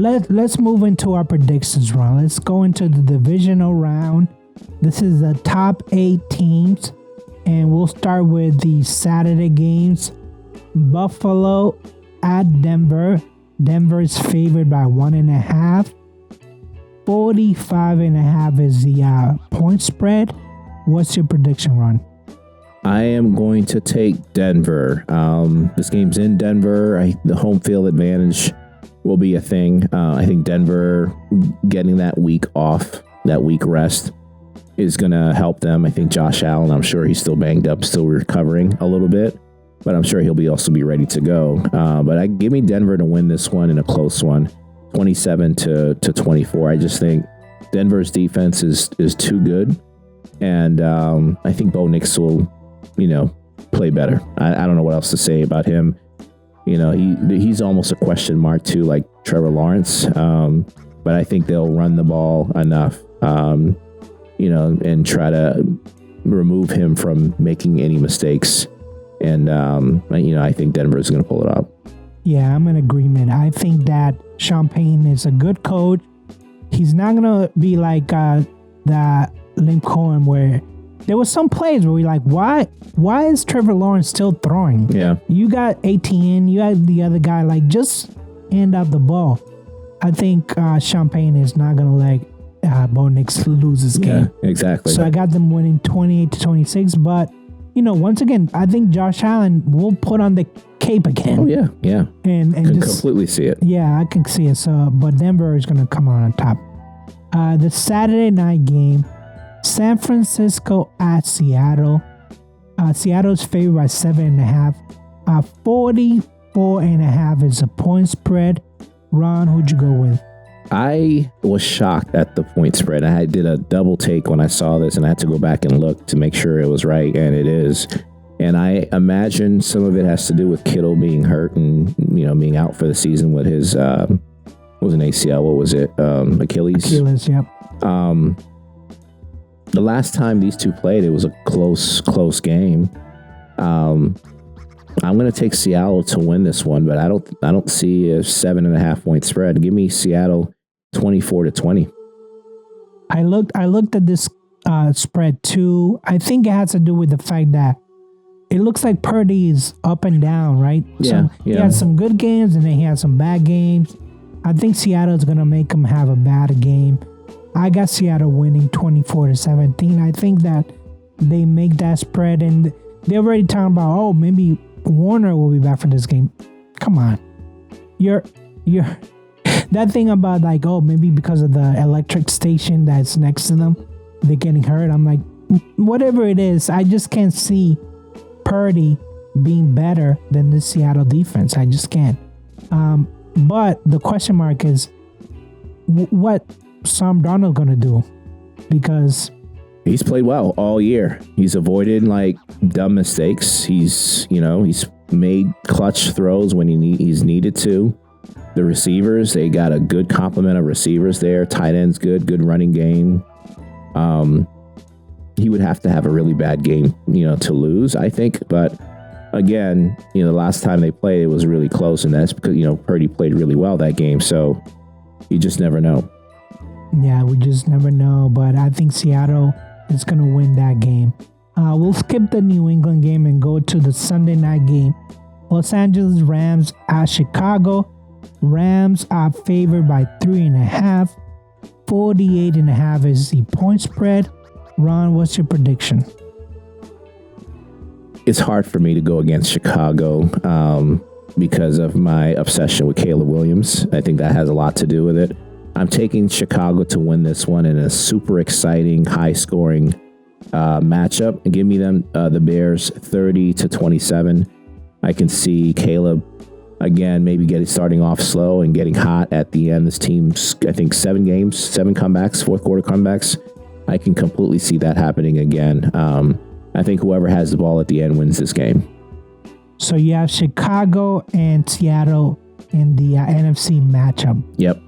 let's move into our predictions round. Let's go into the divisional round. This is the top 8 teams, and we'll start with the Saturday games. Buffalo at Denver. Denver is favored by 1.5. 45.5 is the point spread. What's your prediction, Ron? I am going to take Denver. This game's in Denver. The home field advantage will be a thing. I think Denver getting that week off, that week rest, is going to help them. I think Josh Allen, I'm sure he's still banged up, still recovering a little bit, but I'm sure he'll also be ready to go. But give me Denver to win this one in a close one, 27 to 24. I just think Denver's defense is too good, and I think Bo Nix will, play better. I don't know what else to say about him. He's almost a question mark too, like Trevor Lawrence. But I think they'll run the ball enough, and try to remove him from making any mistakes. And, I think Denver is going to pull it off. Yeah, I'm in agreement. I think that Sean Payton is a good coach. He's not going to be like the Lincoln where there was some plays where we're like, why is Trevor Lawrence still throwing? Yeah. You got ATN, you got the other guy, just hand out the ball. I think Sean Payton is not going to let Bo Nix lose this game. Yeah, exactly. So I got them winning 28-26, but once again, I think Josh Allen will put on the cape again. Oh yeah, yeah. And can completely see it. Yeah, I can see it. So, but Denver is going to come on top. The Saturday night game, San Francisco at Seattle. Seattle's favored by 7.5. 44.5 is a point spread. Ron, who'd you go with? I was shocked at the point spread. I did a double take when I saw this, and I had to go back and look to make sure it was right, and it is. And I imagine some of it has to do with Kittle being hurt and being out for the season with his it was an ACL. What was it? Achilles. Achilles. Yep. The last time these two played, it was a close game. I'm going to take Seattle to win this one, but I don't see a 7.5 point spread. Give me Seattle 24-20. I looked at this spread too. I think it has to do with the fact that it looks like Purdy is up and down, right? Yeah. He had some good games and then he had some bad games. I think Seattle is going to make him have a bad game. I got Seattle winning 24-17. I think that they make that spread, and they're already talking about, maybe Warner will be back for this game. Come on. You're that thing about maybe because of the electric station that's next to them, they're getting hurt. I'm like, whatever it is, I just can't see Purdy being better than the Seattle defense. I just can't. But the question mark is, what Sam Darnold gonna do? Because he's played well all year. He's avoided dumb mistakes. He's made clutch throws when he's needed to. The receivers, they got a good complement of receivers there. Tight end's good running game. He would have to have a really bad game, to lose, I think. But again, the last time they played, it was really close, and that's because Purdy played really well that game. So you just never know. Yeah, we just never know. But I think Seattle is going to win that game. We'll skip the New England game and go to the Sunday night game. Los Angeles Rams at Chicago. Rams are favored by 3.5. 48.5 is the point spread. Ron, what's your prediction? It's hard for me to go against Chicago because of my obsession with Caleb Williams. I think that has a lot to do with it. I'm taking Chicago to win this one in a super exciting, high-scoring matchup. Give me the Bears 30-27. I can see Caleb, again, maybe starting off slow and getting hot at the end. This team's, I think, 7 comebacks, fourth quarter comebacks. I can completely see that happening again. I think whoever has the ball at the end wins this game. So you have Chicago and Seattle in the NFC matchup. Yep.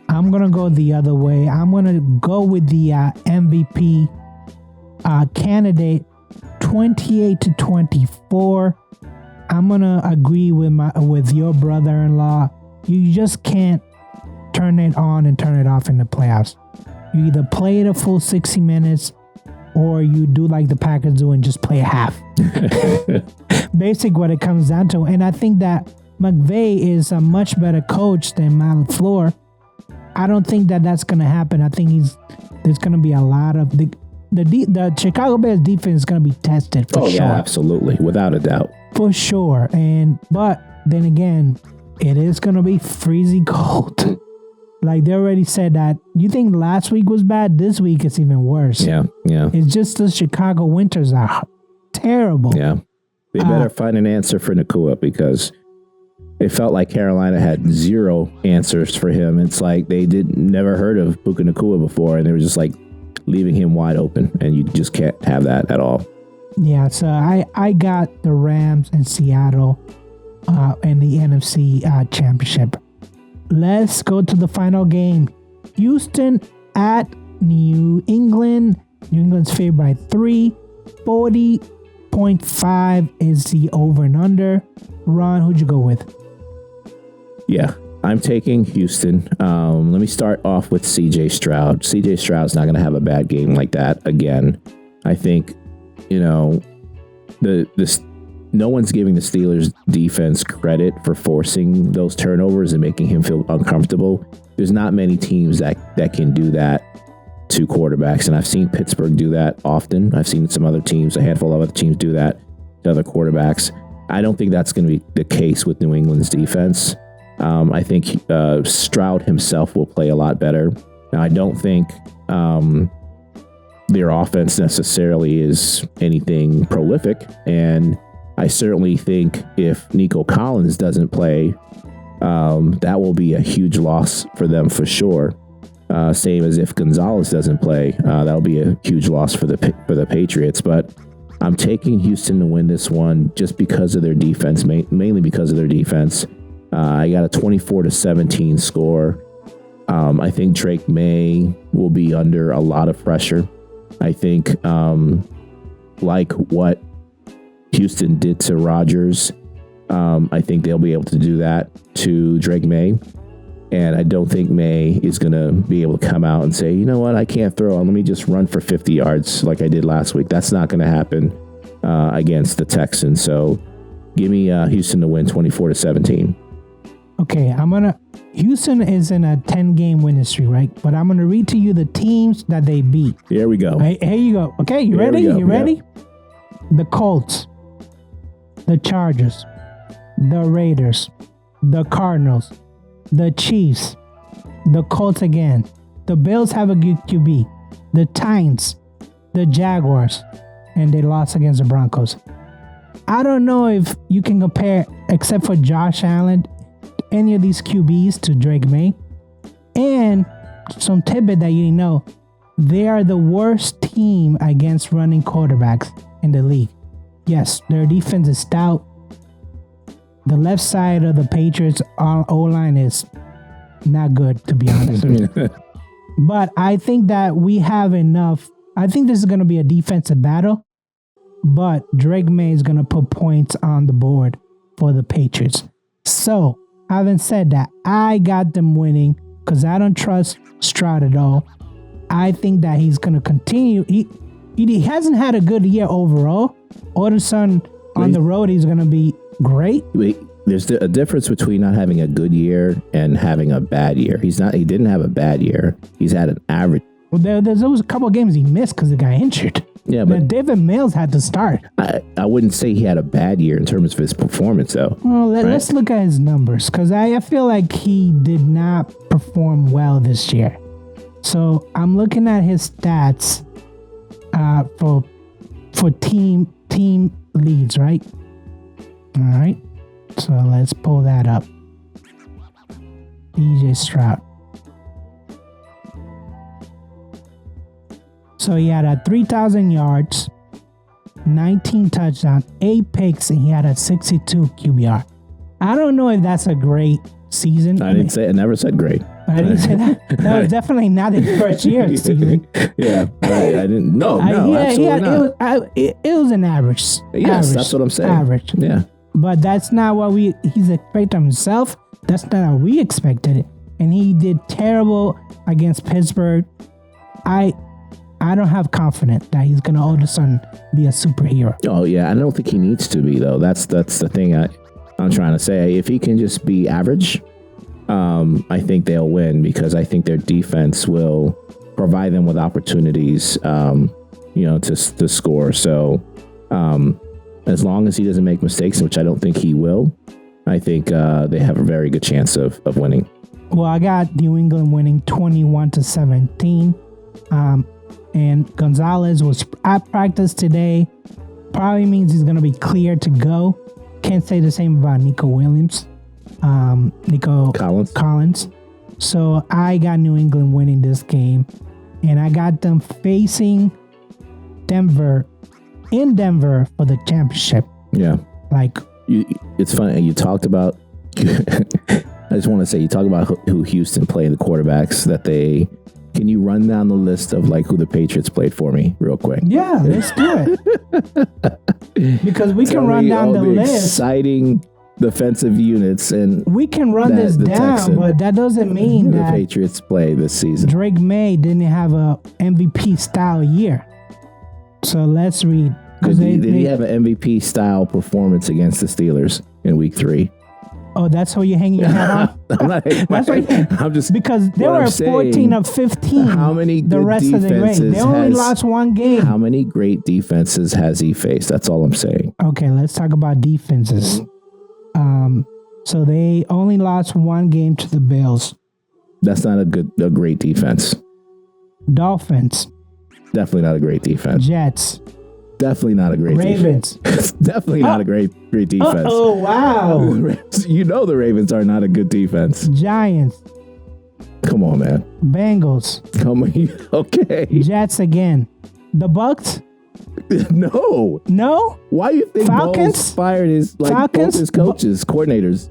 I'm going to go the other way. I'm going to go with the MVP candidate, 28-24. I'm going to agree with your brother-in-law. You just can't turn it on and turn it off in the playoffs. You either play it a full 60 minutes or you do like the Packers do and just play half. Basic what it comes down to. And I think that McVay is a much better coach than Matt LaFleur. I don't think that that's going to happen. I think there's going to be a lot of the Chicago Bears defense is going to be tested for sure. Yeah, absolutely, without a doubt, for sure. But then again, it is going to be freezing cold. Like they already said that. You think last week was bad? This week it's even worse. Yeah. It's just the Chicago winters are terrible. Yeah, they better find an answer for Nakua because it felt like Carolina had zero answers for him. It's like they never heard of Puka Nakua before, and they were just like leaving him wide open, and you just can't have that at all. Yeah, so I got the Rams and Seattle in the NFC Championship. Let's go to the final game. Houston at New England. New England's favored by 3. 40.5 is the over and under. Ron, who'd you go with? Yeah, I'm taking Houston. Let me start off with C.J. Stroud. C.J. Stroud's not going to have a bad game like that again. I think, no one's giving the Steelers defense credit for forcing those turnovers and making him feel uncomfortable. There's not many teams that can do that to quarterbacks, and I've seen Pittsburgh do that often. I've seen some other teams, a handful of other teams do that to other quarterbacks. I don't think that's going to be the case with New England's defense. I think Stroud himself will play a lot better. Now, I don't think their offense necessarily is anything prolific, and I certainly think if Nico Collins doesn't play, that will be a huge loss for them for sure. Same as if Gonzalez doesn't play, that'll be a huge loss for the Patriots. But I'm taking Houston to win this one just because of their defense, mainly because of their defense. I got a 24-17 score. I think Drake May will be under a lot of pressure. I think, like what Houston did to Rodgers, I think they'll be able to do that to Drake May. And I don't think May is going to be able to come out and say, you know what, I can't throw. Let me just run for 50 yards like I did last week. That's not going to happen against the Texans. So give me Houston to win 24-17. Okay, Houston is in a 10-game winning streak, right? But I'm going to read to you the teams that they beat. Here we go. Here you go. Okay, you ready? You ready? Yep. The Colts, the Chargers, the Raiders, the Cardinals, the Chiefs, the Colts again. The Bills have a good QB. The Titans, the Jaguars, and they lost against the Broncos. I don't know if you can compare, except for Josh Allen, any of these QBs to Drake May. And some tidbit that you didn't know, they are the worst team against running quarterbacks in the league. Yes, their defense is stout. The left side of the Patriots O-line is not good, to be honest with you. But I think that we have enough. I think this is going to be a defensive battle, but Drake May is going to put points on the board for the Patriots. So, having said that, I got them winning because I don't trust Stroud at all. I think that he's going to continue. He hasn't had a good year overall. All of a sudden, on the road, he's going to be great. There's a difference between not having a good year and having a bad year. He didn't have a bad year. He's had an average. Well, there was a couple of games he missed because he got injured. Yeah, but David Mills had to start. I wouldn't say he had a bad year in terms of his performance, though. Well, let's look at his numbers because I feel like he did not perform well this year. So I'm looking at his stats for team leads, right? All right. So let's pull that up. DJ Stroud. So he had 3,000 yards, 19 touchdowns, 8 picks, and he had a 62 QBR. I don't know if that's a great season. I never said great. I didn't say that. That was definitely not his first year season. Yeah, I didn't. No, absolutely not. It was an average. Yes, that's what I'm saying. Average. Yeah. But that's not what he's expected himself. That's not how we expected it. and he did terrible against Pittsburgh. I don't have confidence that he's gonna all of a sudden be a superhero. Oh yeah, I don't think he needs to be though. That's the thing I'm trying to say. If he can just be average, I think they'll win because I think their defense will provide them with opportunities, to score. So as long as he doesn't make mistakes, which I don't think he will, I think they have a very good chance of winning. Well, I got New England winning 21-17. And Gonzalez was at practice today. Probably means he's going to be cleared to go. Can't say the same about Nico Williams. Nico Collins. So I got New England winning this game. And I got them facing Denver in Denver for the championship. Yeah. It's funny. You talked about... I just want to say, you talk about who Houston played, the quarterbacks that they... Can you run down the list of who the Patriots played for me real quick? Yeah, let's do it. Because we can run down the list. Exciting defensive units, and we can run this down, but that doesn't mean that the Patriots play this season. Drake May didn't have a MVP style year. So let's read. Did he have an MVP style performance against the Steelers in Week 3? Oh, that's how you're hanging your hat on? I'm not I'm just because they were 14 of 15. How many good the rest defenses of the race. They only lost one game. How many great defenses has he faced? That's all I'm saying. Okay, let's talk about defenses. So they only lost one game to the Bills. That's not a great defense. Dolphins. Definitely not a great defense. Jets. Definitely not a great Ravens. defense. Definitely not a great defense. Oh, wow. You know the Ravens are not a good defense. Giants. Come on, man. Bengals. Come on. Okay. Jets again. The Bucks. No. No? Why do you think Falcons? Bowles fired his both his coaches, coordinators?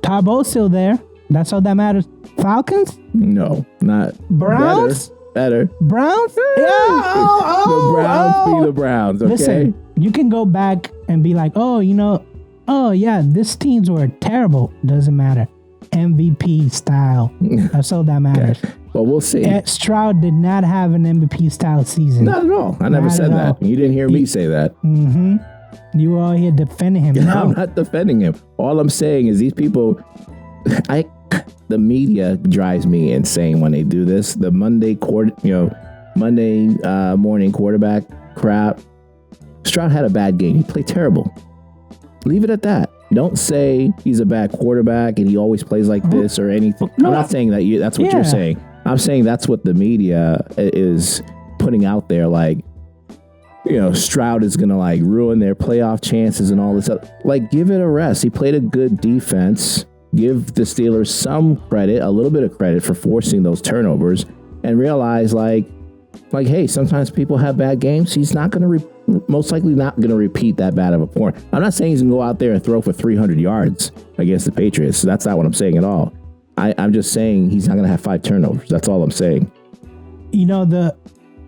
Todd Bowles still there. That's all that matters. Falcons? No, not Browns. Better. Browns? Yeah. The Browns be the Browns. Okay. Listen, you can go back and be like, oh yeah, this teams were terrible. Doesn't matter. MVP style. That's all that matters. Okay. Well, we'll see. Stroud did not have an MVP style season. Not at all. I never said that. You didn't hear me say that. Mm-hmm. You were all here defending him. No. I'm not defending him. All I'm saying is these people, the media drives me insane when they do this. The Monday morning quarterback crap. Stroud had a bad game. He played terrible. Leave it at that. Don't say he's a bad quarterback and he always plays like this or anything. No. I'm not saying that that's what you're saying. I'm saying that's what the media is putting out there. Stroud is going to ruin their playoff chances and all this stuff. Give it a rest. He played a good defense. Give the Steelers some credit, a little bit of credit for forcing those turnovers and realize hey, sometimes people have bad games. He's not going to most likely not going to repeat that bad of a point. I'm not saying he's going to go out there and throw for 300 yards against the Patriots. That's not what I'm saying at all. I'm just saying he's not going to have 5 turnovers. That's all I'm saying.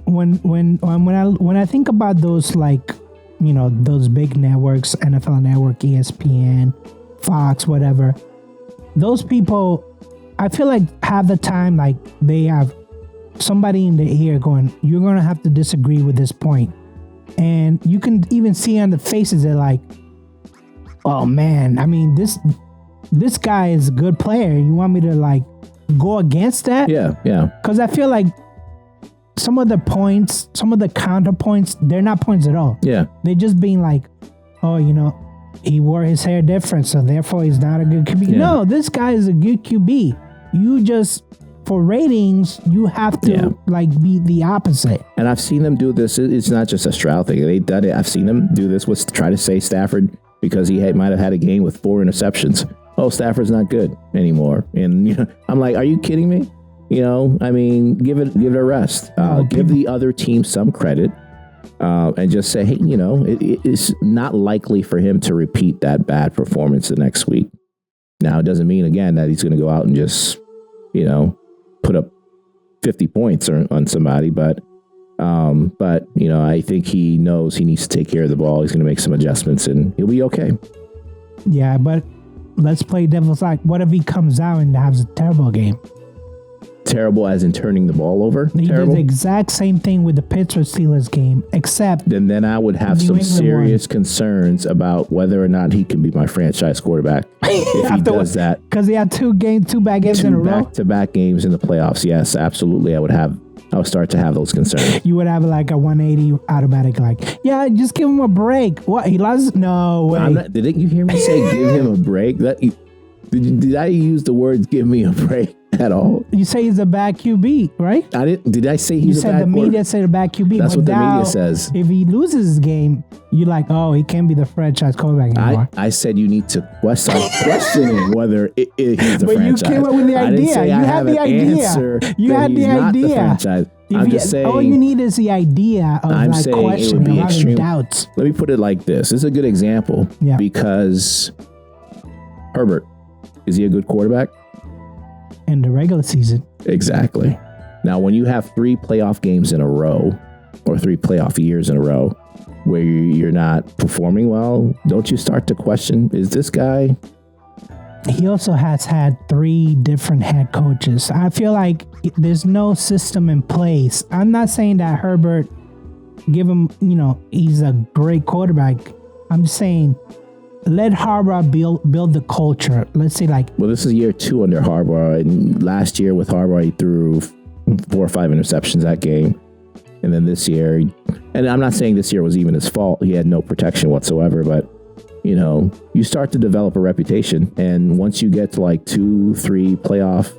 When I think about those those big networks, NFL Network, ESPN, Fox, whatever, those people, I feel like half the time they have somebody in the ear going, you're going to have to disagree with this point. And you can even see on the faces, they're like, oh man, I mean, this guy is a good player. You want me to go against that? Yeah. Because I feel like some of the points, some of the counterpoints, they're not points at all. Yeah. They're just being like, oh, he wore his hair different, so therefore he's not a good QB. Yeah. No, this guy is a good QB. You just, for ratings, you have to be the opposite. And I've seen them do this. It's not just a Stroud thing. They've done it. I've seen them do this with try to say Stafford because he might have had a game with 4 interceptions. Oh, Stafford's not good anymore. And I'm like, are you kidding me? I mean, give it a rest. Give the other team some credit. And just say, hey, it's not likely for him to repeat that bad performance the next week. Now, it doesn't mean, again, that he's going to go out and just, put up 50 points on somebody. But I think he knows he needs to take care of the ball. He's going to make some adjustments and he'll be okay. Yeah, but let's play devil's like. What if he comes out and has a terrible game? Terrible as in turning the ball over? He Terrible? did the exact same thing with the Pittsburgh Steelers game, except... Then I would have some serious concerns about whether or not he can be my franchise quarterback if he does that. Because he had two bad games in a row? Back-to-back games in the playoffs. Yes, absolutely. I would start to have those concerns. You would have like a 180 automatic, like, yeah, just give him a break. What? He lost? No way. Didn't you hear me say give him a break? Did I use the words give me a break at all? You say he's a bad QB, right? I didn't. Did I say he's a bad QB? You said the media said a bad QB. That's what the media says. If he loses his game, you're like, oh, he can't be the franchise quarterback anymore. I said you need to start questioning whether he's the franchise. But you came up with the idea. You had the idea. You had the idea. I'm just saying. All you need is the idea of like questioning, having doubts. Let me put it like this. This is a good example. Yeah. Because Herbert, is he a good quarterback? In the regular season. Exactly. Now, when you have 3 playoff games in a row, or 3 playoff years in a row, where you're not performing well, don't you start to question, is this guy... He also has had 3 different head coaches. I feel like there's no system in place. I'm not saying that Herbert, give him, he's a great quarterback. I'm just saying, let Harbaugh build the culture. Let's say well, this is year 2 under Harbaugh, and last year with Harbaugh, he threw 4 or 5 interceptions that game. And then this year, and I'm not saying this year was even his fault. He had no protection whatsoever, but you start to develop a reputation. And once you get to 2-3 playoff,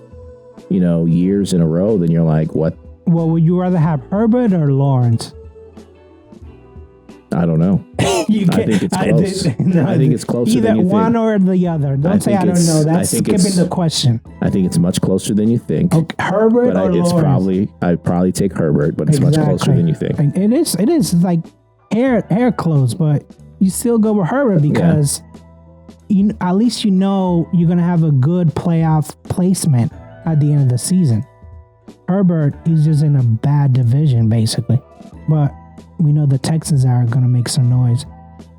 years in a row, then you're like, what? Well, would you rather have Herbert or Lawrence? I don't know. I think it's close. I think it's closer than you think. Either one or the other. Don't say I don't know. That's skipping the question. I think it's much closer than you think. Okay, Herbert or Lawrence? I'd probably take Herbert, but it's much closer than you think. It is like hair close, but you still go with Herbert because at least you're going to have a good playoff placement at the end of the season. Herbert, he's just in a bad division, basically. But we know the Texans are going to make some noise.